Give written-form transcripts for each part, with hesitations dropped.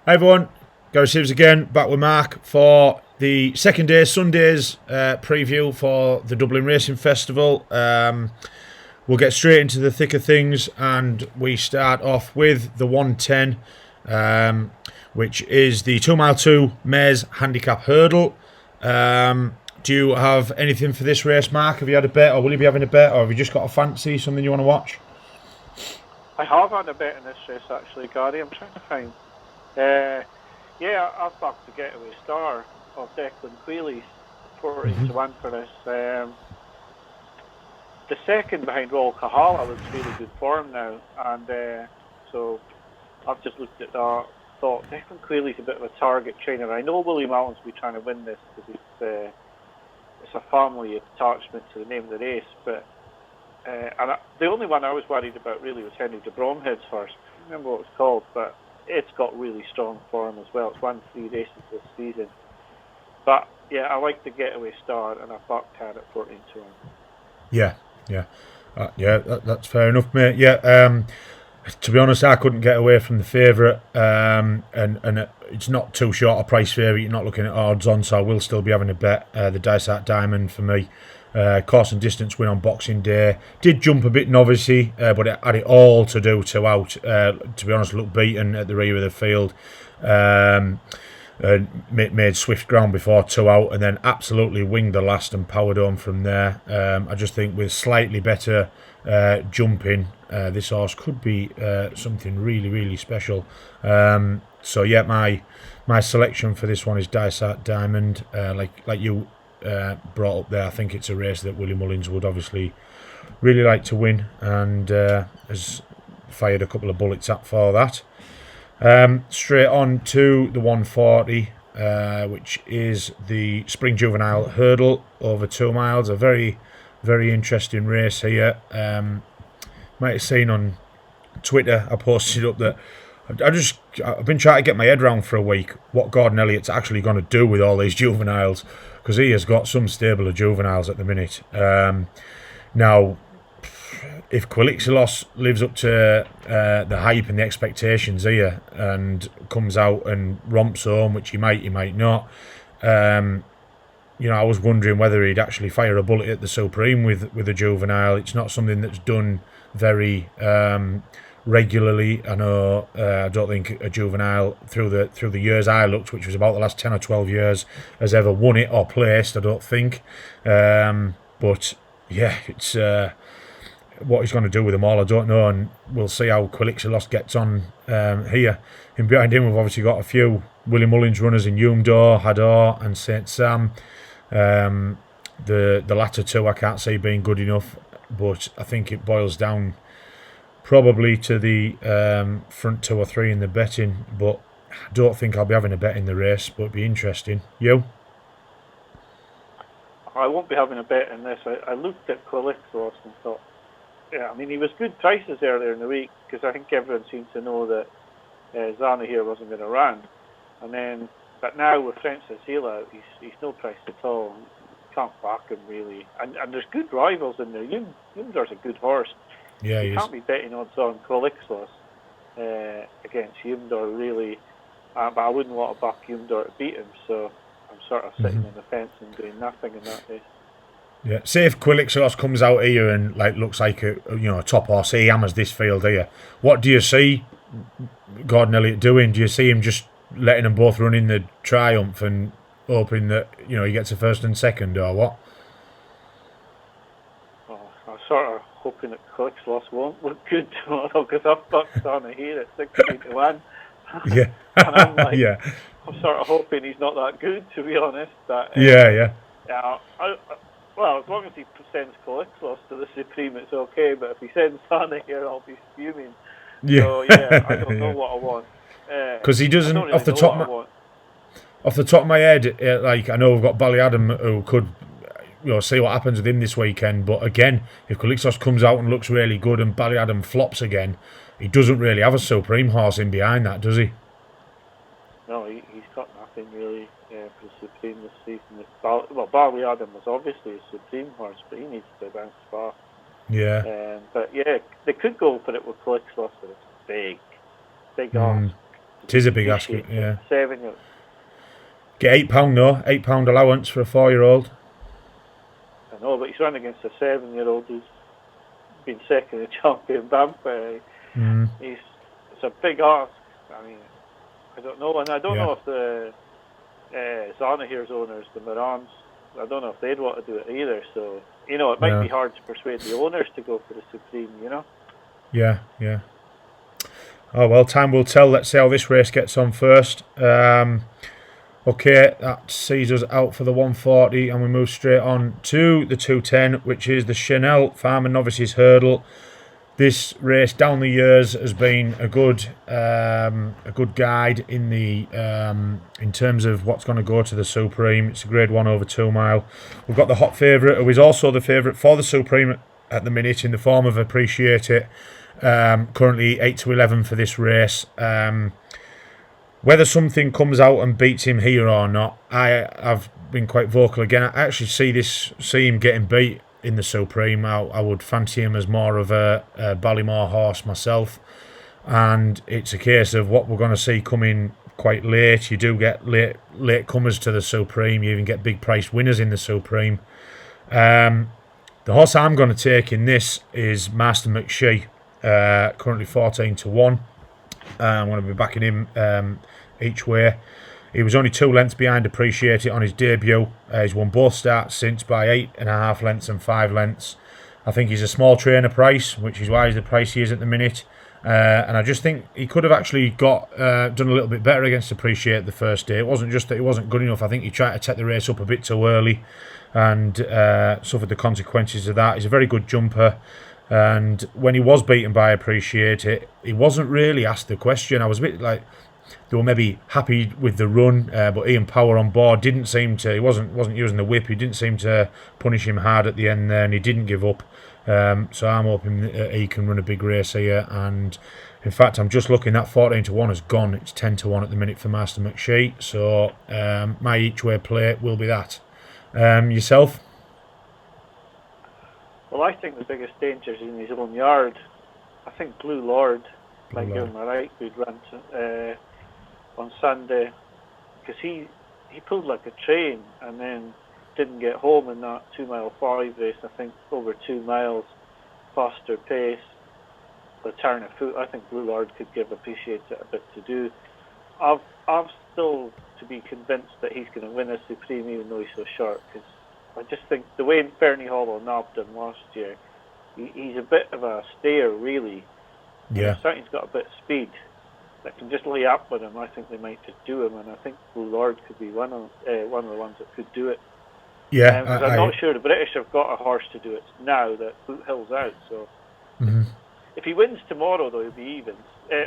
Hi everyone, Gary Sims again, back with Mark for the second day, Sunday's preview for the Dublin Racing Festival. We'll get straight into the thick of things and we start off with the 110, which is the 2 mile 2 mares handicap hurdle. Do you have anything for this race, Mark? Have you had a bet, or will you be having a bet, or have you just got a fancy, something you want to watch? I have had a bet in this race actually, Gary. I'm trying to find. I've backed the Getaway Star of Declan Quealy's 14 to 1 for this. The second behind Royal Kahala was really good form now, and so I've just looked at that. Thought Declan Quealy's a bit of a target trainer. I know William Allen's be trying to win this because it's a family attachment to the name of the race, but the only one I was worried about really was Henry de Bromhead's first. I can't remember what it was called, but it's got really strong form as well. It's won 3 races this season. But yeah, I like the Getaway Star, and I've backed her at 14 to 1. That's fair enough, mate. To be honest, I couldn't get away from the favourite, and it's not too short a price favourite. You're not looking at odds on, so I will still be having a bet. The Dysart Diamond for me. Course and distance win on Boxing Day. Did jump a bit novicey, but it had it all to do to out. To be honest, looked beaten at the rear of the field. Made swift ground before 2 out, and then absolutely winged the last and powered on from there. I just think with slightly better jumping, this horse could be something really, really special. My selection for this one is Dysart Diamond. Like you brought up there, I think it's a race that Willie Mullins would obviously really like to win, and has fired a couple of bullets at for that. Straight on to the 140, which is the Spring Juvenile hurdle over 2 miles. A very, very interesting race here. Might have seen on Twitter, I posted up that I've been trying to get my head around for a week what Gordon Elliott's actually going to do with all these juveniles, because he has got some stable of juveniles at the minute. Now, if Quilixilos lives up to the hype and the expectations here and comes out and romps home, which he might not, I was wondering whether he'd actually fire a bullet at the Supreme with a juvenile. It's not something that's done very regularly. I know I don't think a juvenile through the years I looked, which was about the last 10 or 12 years, has ever won it or placed, I don't think. But yeah, it's what he's going to do with them all, I don't know, and we'll see how Quilixilos gets on here. And behind him, we've obviously got a few Willie Mullins runners in Humdor, Hadar and St Sam. The latter two I can't see being good enough, but I think it boils down probably to the front 2 or 3 in the betting, but I don't think I'll be having a bet in the race, but it'd be interesting. You? I won't be having a bet in this. I looked at Quilixios and thought, he was good prices earlier in the week, because I think everyone seemed to know that Zana here wasn't going to run. But now with French Cecilia, he's no price at all. You can't back him really. And there's good rivals in there. Humdor's a good horse. Yeah, you can't be betting odds on Quilixios against Humdor really. But I wouldn't want to back Humdor to beat him, so I'm sort of sitting on the fence and doing nothing in that race. Yeah, say if Quilixios comes out here and looks like a top horse, he hammers this field here. What do you see Gordon Elliott doing? Do you see him just letting them both run in the triumph and hoping that he gets a first and second, or what? Well, I'm sort of hoping that Quilixios won't look good tomorrow, because I've bucked on here at 16 to 1. Yeah, and I'm like, yeah. I'm sort of hoping he's not that good, to be honest. But Yeah. Well, as long as he sends Quilixios to the Supreme, it's okay. But if he sends Sana here, I'll be fuming. Yeah. So yeah, I don't know what I want. Because he doesn't, really off the top of my head, I know we've got Ballyadam who could, see what happens with him this weekend. But again, if Quilixios comes out and looks really good and Ballyadam flops again, he doesn't really have a Supreme horse in behind that, does he? No, he's got nothing really for the Supreme this season. Ballyadam was obviously a Supreme horse, but he needs to bounce back. Yeah. But yeah, they could go for it with Quilixios, but it's big arms. It is a big ask, appreciate yeah. 7-year. Get £8 though, £8 allowance for a 4-year-old. I know, but he's running against a 7-year-old who's been second in champion Bampa. It's a big ask. I mean, I don't know, and I don't know if the Zanahere's owners, the Morans, I don't know if they'd want to do it either. So, you know, it might be hard to persuade the owners to go for the Supreme, you know? Yeah. Oh, well, time will tell. Let's see how this race gets on first. Okay, that sees us out for the 140, and we move straight on to the 210, which is the Chanel Farmer Novices Hurdle. This race down the years has been a good guide in terms of what's going to go to the Supreme. It's a Grade 1 over 2 mile. We've got the hot favourite, who is also the favourite for the Supreme at the minute in the form of Appreciate It. Currently 8-11 for this race. Whether something comes out and beats him here or not, I've been quite vocal again. I actually see him getting beat in the Supreme. I would fancy him as more of a Ballymore horse myself, and it's a case of what we're going to see coming quite late. You do get late comers to the Supreme. You even get big price winners in the Supreme. The horse I'm going to take in this is Master Mackay, currently 14-1. I'm going to be backing him each way. He was only 2 lengths behind Appreciate It on his debut. He's won both starts since by 8.5 lengths and 5 lengths. I think he's a small trainer price, which is why he's the price he is at the minute. And I just think he could have actually done a little bit better against Appreciate It the first day. It wasn't just that he wasn't good enough. I think he tried to take the race up a bit too early and suffered the consequences of that. He's a very good jumper. And when he was beaten by Appreciate It, he wasn't really asked the question. I was a bit like, they were maybe happy with the run, but Ian Power on board didn't seem to. He wasn't using the whip. He didn't seem to punish him hard at the end there, and he didn't give up. So I'm hoping that he can run a big race here. And in fact, I'm just looking, that 14-1 has gone. It's 10-1 at the minute for Master Mackay. So my each way play will be that. Yourself? Well, I think the biggest danger is in his own yard. I think Blue Lord might give him a right good run on Sunday, because he pulled like a train and then didn't get home in that 2-mile 5 race. I think over 2 miles, faster pace, the turn of foot. I think Blue Lord could give Appreciate It a bit to do. I've still to be convinced that he's going to win a Supreme, even though he's so short, because I just think the way Fernie Hollow nabbed him last year, he's a bit of a stayer, really. Yeah. He's got a bit of speed that can just lay up with him. I think they might just do him, and I think Blue Lord could be one of the ones that could do it. Yeah, I'm not sure the British have got a horse to do it now that Boothill's out. So if he wins tomorrow, though, he'll be even.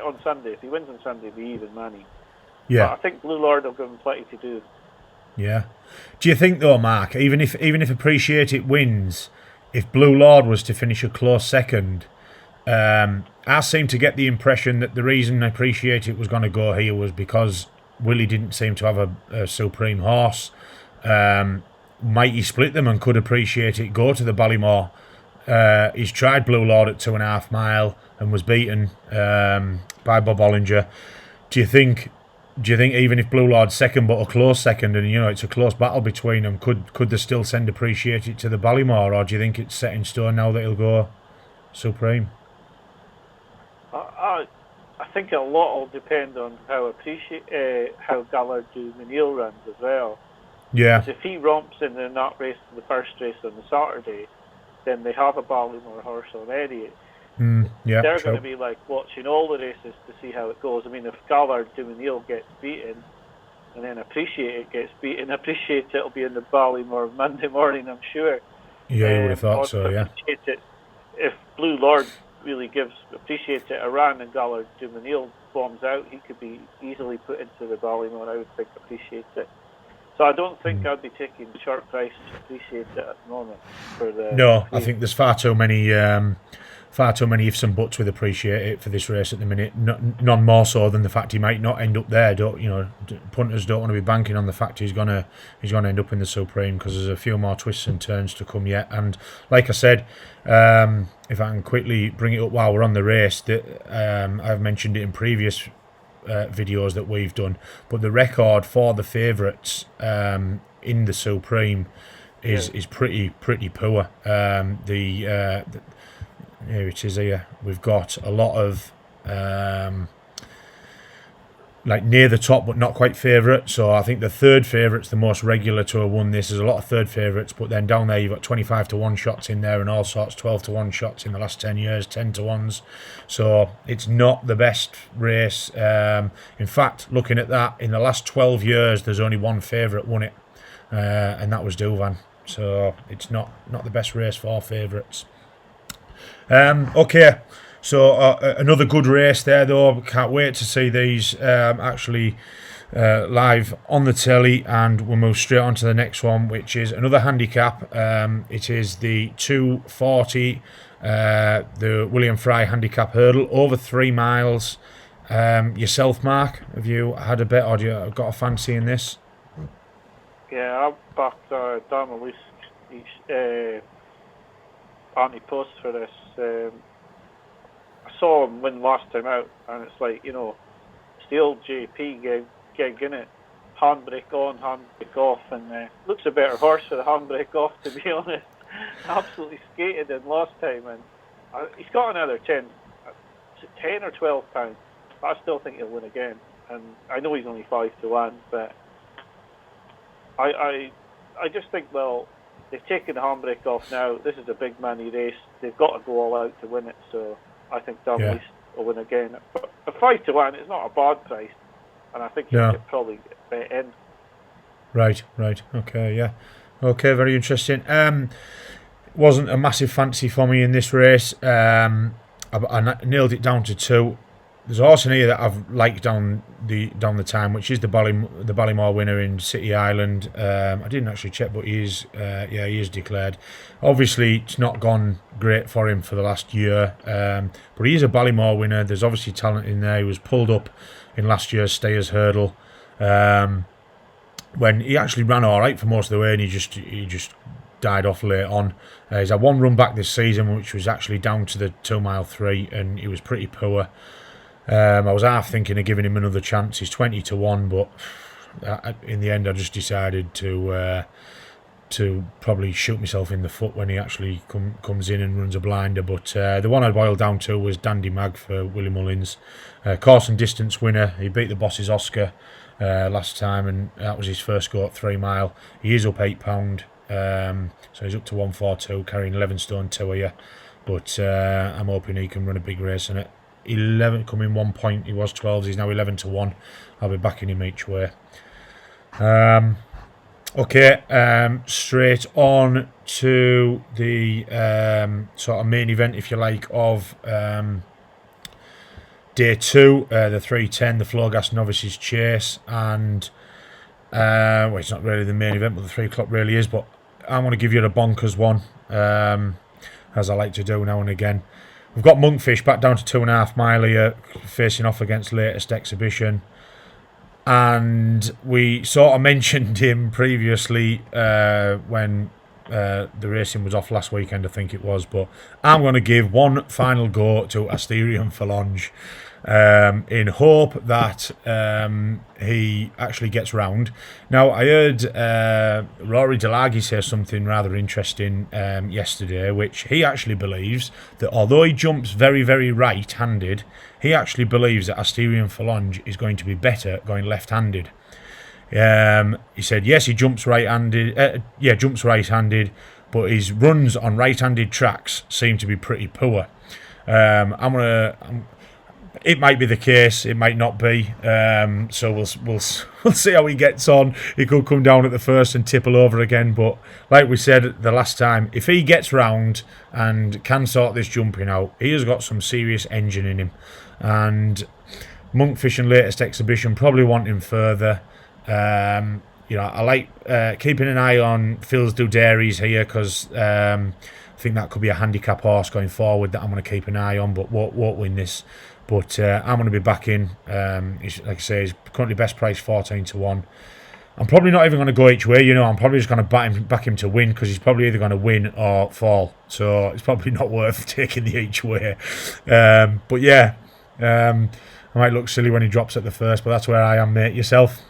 On Sunday, if he wins on Sunday, he'll be even money. Yeah, but I think Blue Lord will give him plenty to do. Yeah. Do you think though, Mark, even if Appreciate It wins, if Blue Lord was to finish a close second, I seem to get the impression that the reason Appreciate It was going to go here was because Willie didn't seem to have a supreme horse. Might he split them, and could Appreciate It go to the Ballymore? He's tried Blue Lord at 2.5 mile and was beaten by Bob Ollinger. Do you think even if Blue Lord's second, but a close second, and it's a close battle between them, could they still send Appreciate It to the Ballymore, or do you think it's set in stone now that he'll go Supreme? I think a lot will depend on how Gallard Juvenile runs as well. Yeah. Because if he romps in that race, the first race on the Saturday, then they have a Ballymore horse already. They're going to be like watching all the races to see how it goes. I mean, if Gallard Juvenile gets beaten, and then Appreciate It gets beaten, Appreciate It will be in the Ballymore Monday morning, I'm sure. Yeah, you would have thought so, yeah. If Blue Lord really gives Appreciate It a run and Gallard Juvenile bombs out, he could be easily put into the Ballymore, I would think, Appreciate It. So I don't think I'd be taking short price Appreciate It at the moment. No, I think there's far too many ifs and buts with Appreciate It for this race at the minute. None more so than the fact he might not end up there. Punters don't want to be banking on the fact he's gonna end up in the Supreme, because there's a few more twists and turns to come yet. And like I said, if I can quickly bring it up while we're on the race, that I've mentioned it in previous videos that we've done, but the record for the favourites in the Supreme is pretty poor. Here it is here. We've got a lot of like near the top but not quite favourite. So I think the third favourite's the most regular to have won this. There's a lot of third favourites, but then down there you've got 25 to 1 shots in there and all sorts, 12 to 1 shots in the last 10 years, 10 to 1s. So it's not the best race. In fact, looking at that, in the last 12 years there's only one favourite won it, and that was Duvan. So it's not the best race for favourites. Okay. So another good race there, though. Can't wait to see these actually live on the telly, and we'll move straight on to the next one, which is another handicap. It is the 240, the William Fry handicap hurdle, over 3 miles. Yourself, Mark, have you had a bet, or do you got a fancy in this? Yeah, I backed Darmelisk, anti-post for this. I saw him win last time out, and it's like, it's the old JP gig, innit? Handbrake on, handbrake off, and looks a better horse for the handbrake off, to be honest. Absolutely skated in last time, and he's got another 10 or 12 pounds. I still think he'll win again, and I know he's only 5 to 1, but I just think, well, they've taken the handbrake off now. This is a big money race. They've got to go all out to win it, so I think Dublin will win again. But a 5 to 1 is not a bad price, and I think you could probably bet in. Right. Okay, yeah. Okay, very interesting. Wasn't a massive fancy for me in this race. I nailed it down to 2. There's a horse in here that I've liked down the time, which is the Ballymore winner in City Island. I didn't actually check, but he is declared. Obviously, it's not gone great for him for the last year, but he is a Ballymore winner. There's obviously talent in there. He was pulled up in last year's Stayers Hurdle, when he actually ran all right for most of the way, and he just died off late on. He's had one run back this season, which was actually down to the 2 mile 3, and he was pretty poor. I was half thinking of giving him another chance. He's 20 to 1, but in the end I just decided to probably shoot myself in the foot when he actually comes in and runs a blinder. But the one I boiled down to was Dandy Mag for Willie Mullins. Course and distance winner. He beat the boss's Oscar last time, and that was his first go at 3 mile. He is up £8, so he's up to 142, carrying 11 stone 2 here. But I'm hoping he can run a big race in it. 11 coming 1 point. He was 12. He's now 11 to 1. I'll be backing him each way. Okay, straight on to the sort of main event, if you like, of day 2, the 310, the Flowgas Novices Chase, and well, it's not really the main event, but the 3 o'clock really is. But I want to give you a bonkers one, as I like to do now and again. We've got Monkfish back down to 2.5 mile here, facing off against Latest Exhibition. And we sort of mentioned him previously when the racing was off last weekend, I think it was. But I'm going to give one final go to Asterion Falange, in hope that he actually gets round. Now, I heard Rory Delaghi say something rather interesting yesterday, which he actually believes that although he jumps very, very right-handed, he actually believes that Asterion Falange is going to be better going left-handed. He said, yes, he jumps right-handed, but his runs on right-handed tracks seem to be pretty poor. It might be the case, it might not be. So we'll see how he gets on. He could come down at the first and tipple over again. But like we said the last time, if he gets round and can sort this jumping out, he has got some serious engine in him. And Monkfish and Latest Exhibition probably want him further. I like keeping an eye on Phil's Dairies here, because I think that could be a handicap horse going forward that I'm going to keep an eye on, but won't win this. But I'm going to be backing. Like I say, he's currently best price 14 to 1. I'm probably not even going to go each way. I'm probably just going to back him to win, because he's probably either going to win or fall. So it's probably not worth taking the each way. But yeah, I might look silly when he drops at the first, but that's where I am, mate. Yourself?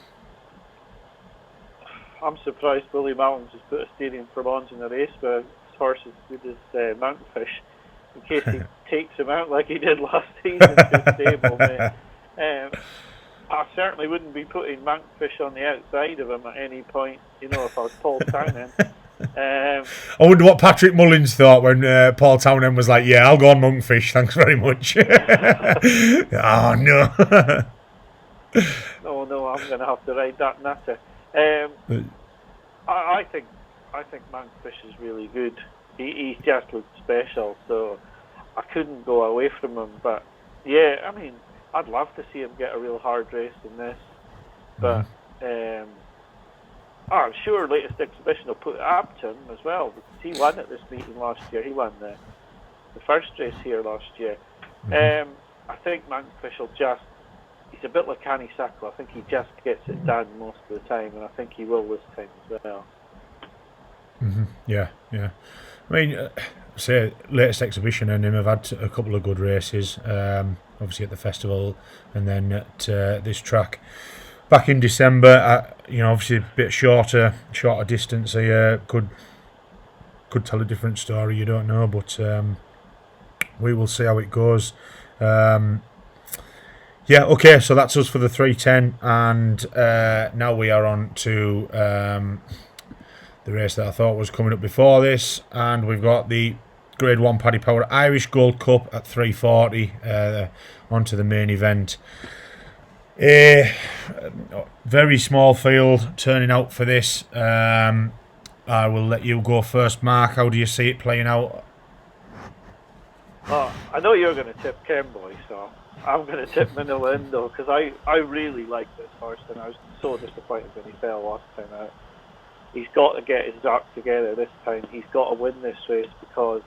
I'm surprised Willie Mountains has put a steering for Bronze in the race with his horse as good as Mountain Fish, in case he takes him out like he did last season to stable, mate. I certainly wouldn't be putting Mountain Fish on the outside of him at any point, if I was Paul Townend. I wonder what Patrick Mullins thought when Paul Townend was like, "Yeah, I'll go on Mountain Fish, thanks very much." Oh no! No, I'm going to have to ride that natter. I think Mountain Fish is really good. He just looked special, so I couldn't go away from him. But yeah, I mean, I'd love to see him get a real hard race in this. But I'm sure Latest Exhibition will put it up to him as well, because he won at this meeting last year. He won the first race here last year. I think Mountain Fish will he's a bit like Canny Sackle. I think he just gets it done most of the time, and I think he will this time as well. Yeah. I mean, say Latest Exhibition and him have had a couple of good races, obviously at the festival and then at this track back in December. Obviously a bit shorter distance here, could tell a different story, you don't know, but we will see how it goes. Yeah, okay, so that's us for the 310, and now we are on to the race that I thought was coming up before this, and we've got the Grade 1 Paddy Power Irish Gold Cup at 3:40, on to the main event. A very small field turning out for this. I will let you go first, Mark. How do you see it playing out? Oh, I know you're going to tip Kemboy, so I'm going to tip Manila Indo, because I really like this horse, and I was so disappointed when he fell last time out. He's got to get his act together this time. He's got to win this race, because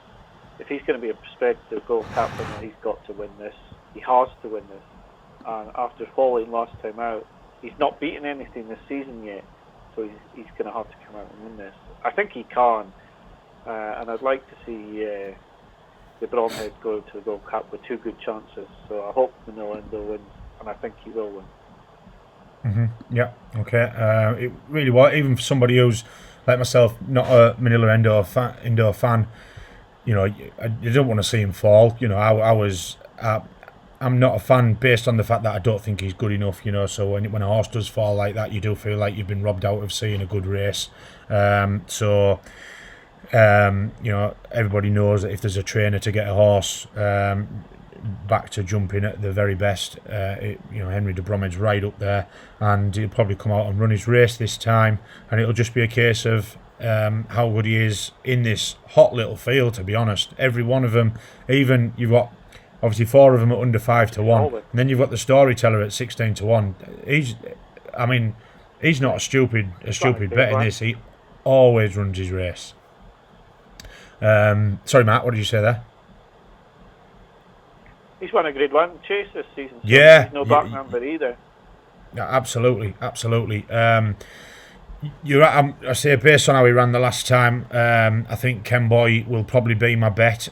if he's going to be a prospective Gold Cup winner, he's got to win this. He has to win this. And after falling last time out, he's not beaten anything this season yet, so he's going to have to come out and win this. I think he can, and I'd like to see the Bromhead go to the Gold Cup with two good chances. So I hope Manila Indo wins, and I think he will win. Yeah, okay. It really was, even for somebody who's like myself, not a Manila Indo fan, you don't want to see him fall. I'm not a fan based on the fact that I don't think he's good enough, so when a horse does fall like that, you do feel like you've been robbed out of seeing a good race. Everybody knows that if there's a trainer to get a horse back to jumping at the very best, Henry de Bromhead's right up there, and he'll probably come out and run his race this time, and it'll just be a case of how good he is in this hot little field, to be honest. Every one of them, even you've got obviously 4 of them at under 5-1, and then you've got the Storyteller at 16-1. He's not a stupid bet in this. He always runs his race. Sorry, Matt, what did you say there? He's won a Grade 1 chase this season, so yeah, he's no back number either. Yeah, absolutely. You're right. I say based on how he ran the last time, I think Kemboy will probably be my bet.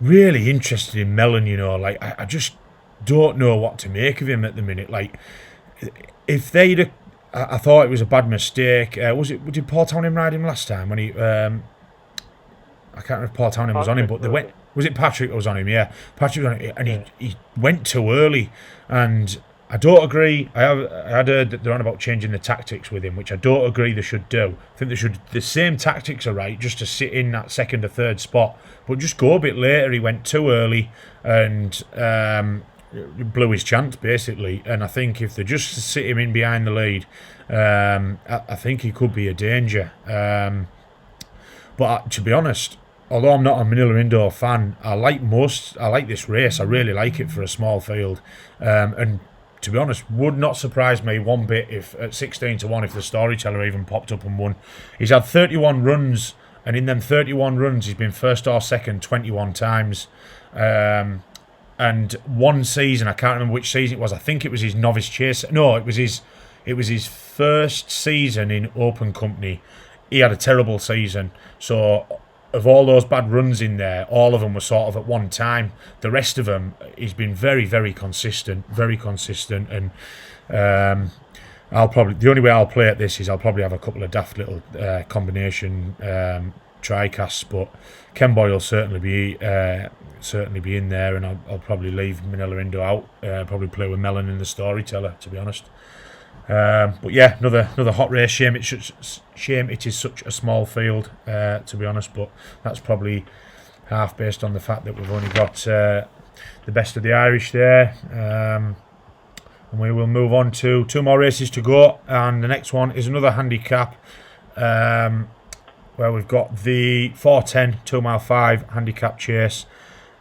Really interested in Mellon, I just don't know what to make of him at the minute. Like, if they'd, I thought it was a bad mistake. Did Paul Townend ride him last time when he? I can't remember if Paul Townend was on him, but they went. Was it Patrick that was on him? Yeah, Patrick was on him, and he went too early, and I don't agree. I had heard that they're on about changing the tactics with him, which I don't agree they should do. I think the same tactics are right, just to sit in that second or third spot, but just go a bit later. He went too early and blew his chance, basically. And I think if they just sit him in behind the lead, I think he could be a danger. But to be honest, although I'm not a Manila Indo fan, I like this race. I really like it for a small field. And to be honest, would not surprise me one bit if at 16-1 if the Storyteller even popped up and won. He's had 31 runs, and in them 31 runs he's been first or second 21 times. And one season, I can't remember which season it was. I think it was his novice chase. No, it was his first season in open company. He had a terrible season. So of all those bad runs in there, all of them were sort of at one time. The rest of them, he's been very, very consistent, and I'll probably, the only way I'll play at this is I'll probably have a couple of daft little combination tri-casts, but Ken Boy will certainly be in there, and I'll probably leave Manila Indo out. Probably play with Melon in the Storyteller, to be honest. But yeah, another hot race. Shame it is such a small field, to be honest. But that's probably half based on the fact that we've only got the best of the Irish there. And we will move on to 2 more races to go, and the next one is another handicap, where we've got the 4:10 2 mile 5 handicap chase.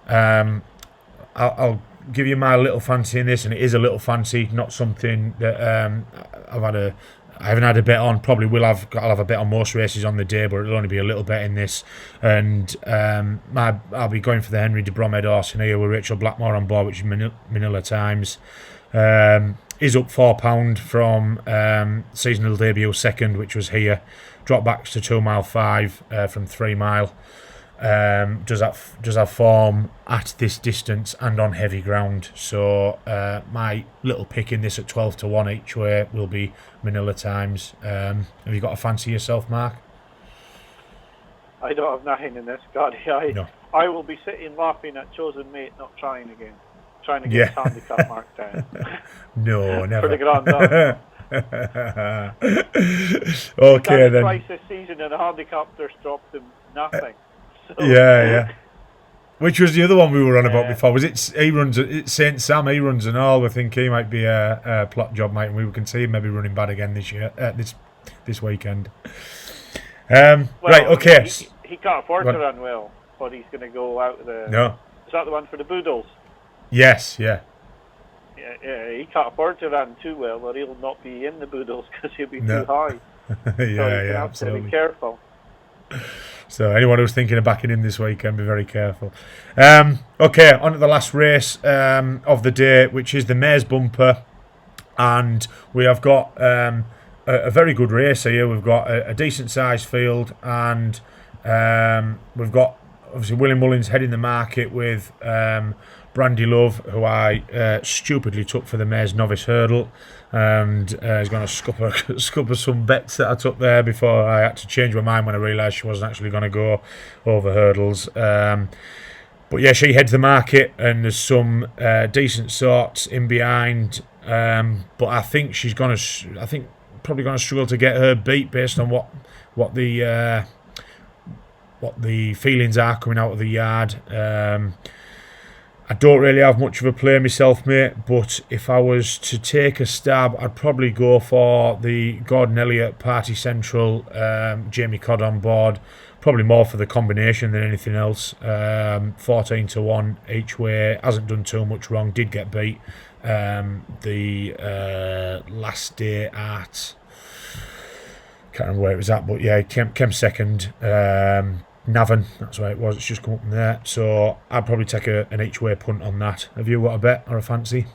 I'll give you my little fancy in this, and it is a little fancy, not something that I haven't had a bet on. Probably I'll have a bet on most races on the day, but it'll only be a little bet in this. And I'll be going for the Henry de Bromhead horse in here with Rachel Blackmore on board, which is Manila Times. Is up £4 from seasonal debut second, which was here. Drop back to 2 mile 5 from 3 mile. Does have form at this distance and on heavy ground. So my little pick in this at 12-1 each way will be Manila Times. Have you got a fancy yourself, Mark? I don't have nothing in this, God. No. I will be sitting laughing at Chosen Mate not trying again. Trying to get his handicap mark down. No, never. For the Grand Dame. Okay, then. Twice this season and the handicaptors dropped him nothing. So. Yeah. Which was the other one we were on about before? Was it? It's Saint Sam. He runs and all. I think he might be a plot job, mate. And we can see him maybe running bad again this year. This weekend. Right. Okay. He can't afford to run well, but he's going to go out of the. No. Is that the one for the Boodles? Yes. Yeah. Yeah, he can't afford to run too well, or he'll not be in the Boodles because he'll be too high. Yeah, have to be careful. So anyone who's thinking of backing him this weekend, be very careful. Okay, on to the last race of the day, which is the Mares Bumper, and we have got a very good race here. We've got a decent sized field, and we've got obviously William Mullins heading the market with Brandy Love, who I stupidly took for the Mares Novice Hurdle, and is going to scupper some bets that I took there before I had to change my mind when I realised she wasn't actually going to go over hurdles. But yeah, she heads the market, and there's some decent sorts in behind. But I think she's probably going to struggle to get her beat based on what the feelings are coming out of the yard. I don't really have much of a play myself, mate, but if I was to take a stab, I'd probably go for the Gordon Elliott Party Central, Jamie Codd on board, probably more for the combination than anything else. 14-1 each way, hasn't done too much wrong, did get beat the last day at, can't remember where it was at, but yeah, came second. Navan, that's where it was. It's just come up from there. So I'd probably take an each-way punt on that. Have you got a bet or a fancy?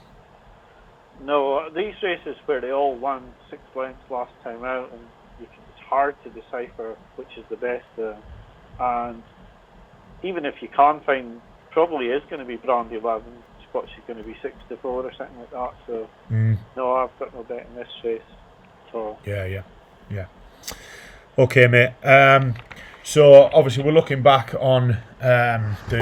No, these races where they all won 6 lengths last time out, and it's hard to decipher which is the best. And even if you can find, probably is going to be Brandy 11. Scotch is going to be 6-4 or something like that. So no, I've got no bet in this race at all. Yeah. Okay, mate. So obviously we're looking back on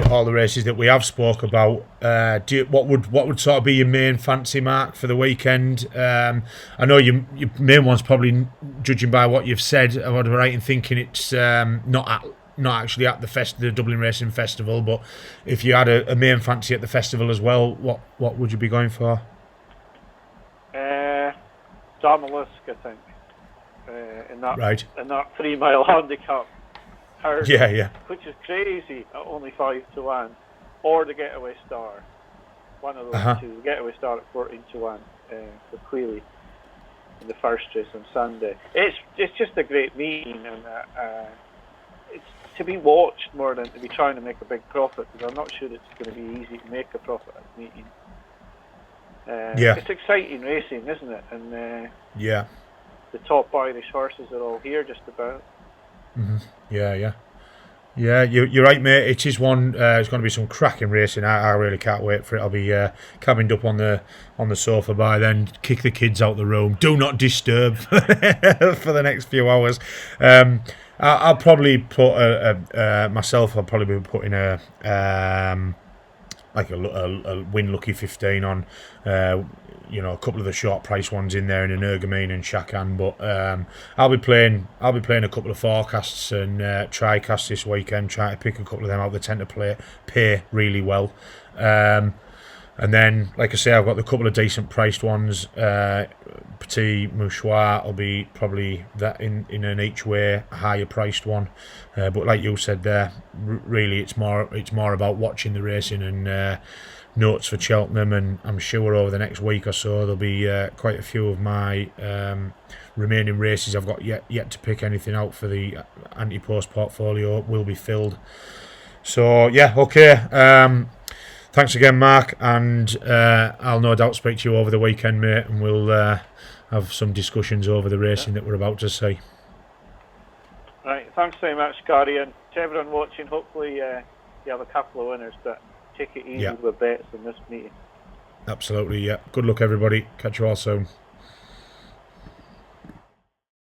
all the races that we have spoke about. What would sort of be your main fancy, Mark, for the weekend? I know your main one's probably, judging by what you've said, I would be right in thinking it's not actually at the Dublin Racing Festival. But if you had a main fancy at the festival as well, what would you be going for? Damalisk, I think, in that 3 mile handicap. Yeah. Which is crazy at only 5-1, or the Getaway Star. One of those two. The Getaway Star at 14-1 for Quealy in the first race on Sunday. It's just a great meeting, and it's to be watched more than to be trying to make a big profit, because I'm not sure it's going to be easy to make a profit at the meeting. It's exciting racing, isn't it? And the top Irish horses are all here just about. Mm-hmm. Yeah. Yeah, you're right, mate. It is one. It's going to be some cracking racing. I really can't wait for it. I'll be cabined up on the sofa by then. Kick the kids out the room. Do not disturb for the next few hours. I'll probably put myself. I'll probably be putting like a Win Lucky 15 on. A couple of the short price ones in there in Energumene and Shakan, but I'll be playing a couple of forecasts and tricasts this weekend, trying to pick a couple of them out. They tend to pay really well. And then, like I say, I've got a couple of decent priced ones. Petit Mouchoir will be probably that in an each way higher priced one. But like you said there, really it's more about watching the racing and notes for Cheltenham. And I'm sure over the next week or so there'll be quite a few of my remaining races I've got yet to pick anything out for the anti-post portfolio will be filled. So yeah, okay. Thanks again, Mark, and I'll no doubt speak to you over the weekend, mate, and we'll have some discussions over the racing that we're about to see. Right, thanks very much, Gary, and to everyone watching, hopefully you have a couple of winners, but take it easy with bets in this meeting. Absolutely, yeah. Good luck, everybody. Catch you all soon.